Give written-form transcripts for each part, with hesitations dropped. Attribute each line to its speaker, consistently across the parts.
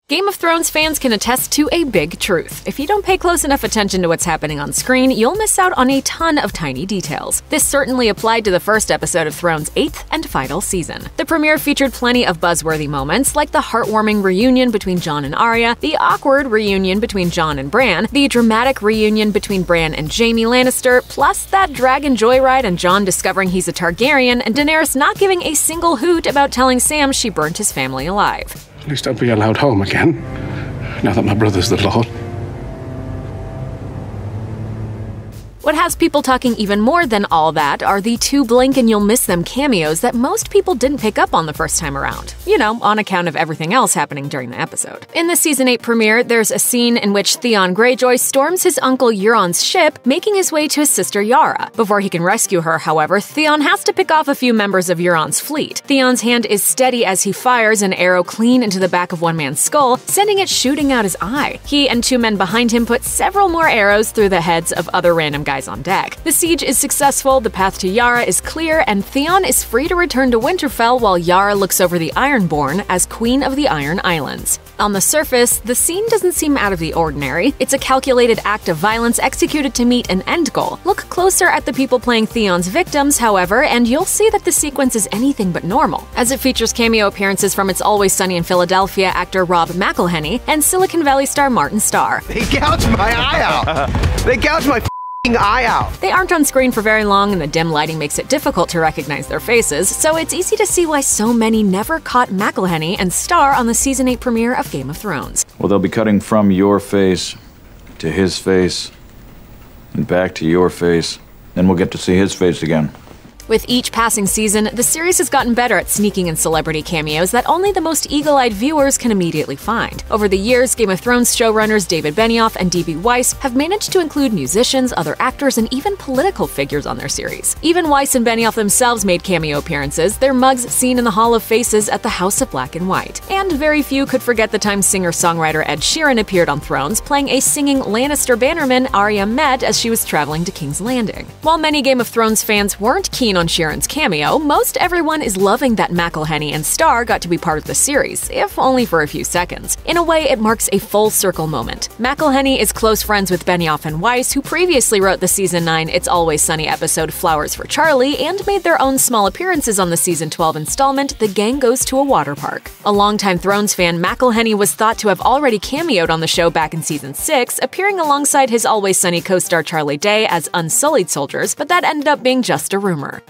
Speaker 1: Game of Thrones fans can attest to a big truth. If you don't pay close enough attention to what's happening on screen, you'll miss out on a ton of tiny details. This certainly applied to the first episode of Thrones' 8th and final season. The premiere featured plenty of buzzworthy moments, like the heartwarming reunion between Jon and Arya, the awkward reunion between Jon and Bran, the dramatic reunion between Bran and Jaime Lannister, plus that dragon joyride and Jon discovering he's a Targaryen, and Daenerys not giving a single hoot about telling Sam she burnt his family alive.
Speaker 2: At least I'll be allowed home again, now that my brother's the Lord.
Speaker 1: What has people talking even more than all that are the 2 blink and you'll miss them cameos that most people didn't pick up on the first time around. You know, on account of everything else happening during the episode. In the Season 8 premiere, there's a scene in which Theon Greyjoy storms his uncle Euron's ship, making his way to his sister Yara. Before he can rescue her, however, Theon has to pick off a few members of Euron's fleet. Theon's hand is steady as he fires an arrow clean into the back of one man's skull, sending it shooting out his eye. He and 2 men behind him put several more arrows through the heads of other random guys on deck. The siege is successful, the path to Yara is clear, and Theon is free to return to Winterfell while Yara looks over the Ironborn as Queen of the Iron Islands. On the surface, the scene doesn't seem out of the ordinary. It's a calculated act of violence executed to meet an end goal. Look closer at the people playing Theon's victims, however, and you'll see that the sequence is anything but normal, as it features cameo appearances from It's Always Sunny in Philadelphia actor Rob McElhenney and Silicon Valley star Martin Starr.
Speaker 3: They gouged my eye out! They gouged my eye out!
Speaker 1: They aren't on screen for very long, and the dim lighting makes it difficult to recognize their faces, so it's easy to see why so many never caught McElhenney and Starr on the Season 8 premiere of Game of Thrones.
Speaker 4: Well, they'll be cutting from your face to his face and back to your face. Then we'll get to see his face again.
Speaker 1: With each passing season, the series has gotten better at sneaking in celebrity cameos that only the most eagle-eyed viewers can immediately find. Over the years, Game of Thrones showrunners David Benioff and D.B. Weiss have managed to include musicians, other actors, and even political figures on their series. Even Weiss and Benioff themselves made cameo appearances, their mugs seen in the Hall of Faces at the House of Black and White. And very few could forget the time singer-songwriter Ed Sheeran appeared on Thrones, playing a singing Lannister bannerman Arya met as she was traveling to King's Landing. While many Game of Thrones fans weren't keen on Sheeran's cameo, most everyone is loving that McElhenney and Starr got to be part of the series, if only for a few seconds. In a way, it marks a full circle moment. McElhenney is close friends with Benioff and Weiss, who previously wrote the Season 9 It's Always Sunny episode Flowers for Charlie and made their own small appearances on the Season 12 installment The Gang Goes to a Water Park. A longtime Thrones fan, McElhenney was thought to have already cameoed on the show back in Season 6, appearing alongside his Always Sunny co-star Charlie Day as Unsullied soldiers, but that ended up being just a rumor.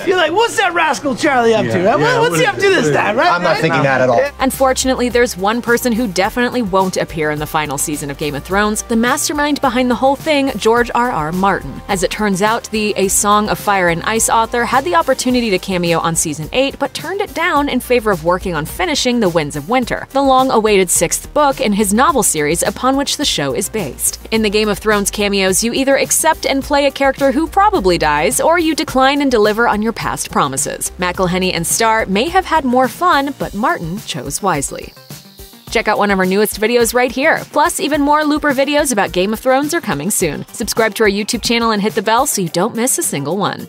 Speaker 5: You're like, what's that rascal Charlie up to? What's he up to this time, right?
Speaker 3: I'm not thinking that at all.
Speaker 1: Unfortunately, there's one person who definitely won't appear in the final season of Game of Thrones, the mastermind behind the whole thing, George R.R. Martin. As it turns out, the A Song of Fire and Ice author had the opportunity to cameo on Season 8, but turned it down in favor of working on finishing The Winds of Winter, the long-awaited 6th book in his novel series upon which the show is based. In the Game of Thrones cameos, you either accept and play a character who probably dies, or you decline and deliver on your past promises. McElhenney and Starr may have had more fun, but Martin chose wisely. Check out one of our newest videos right here. Plus, even more Looper videos about Game of Thrones are coming soon. Subscribe to our YouTube channel and hit the bell so you don't miss a single one.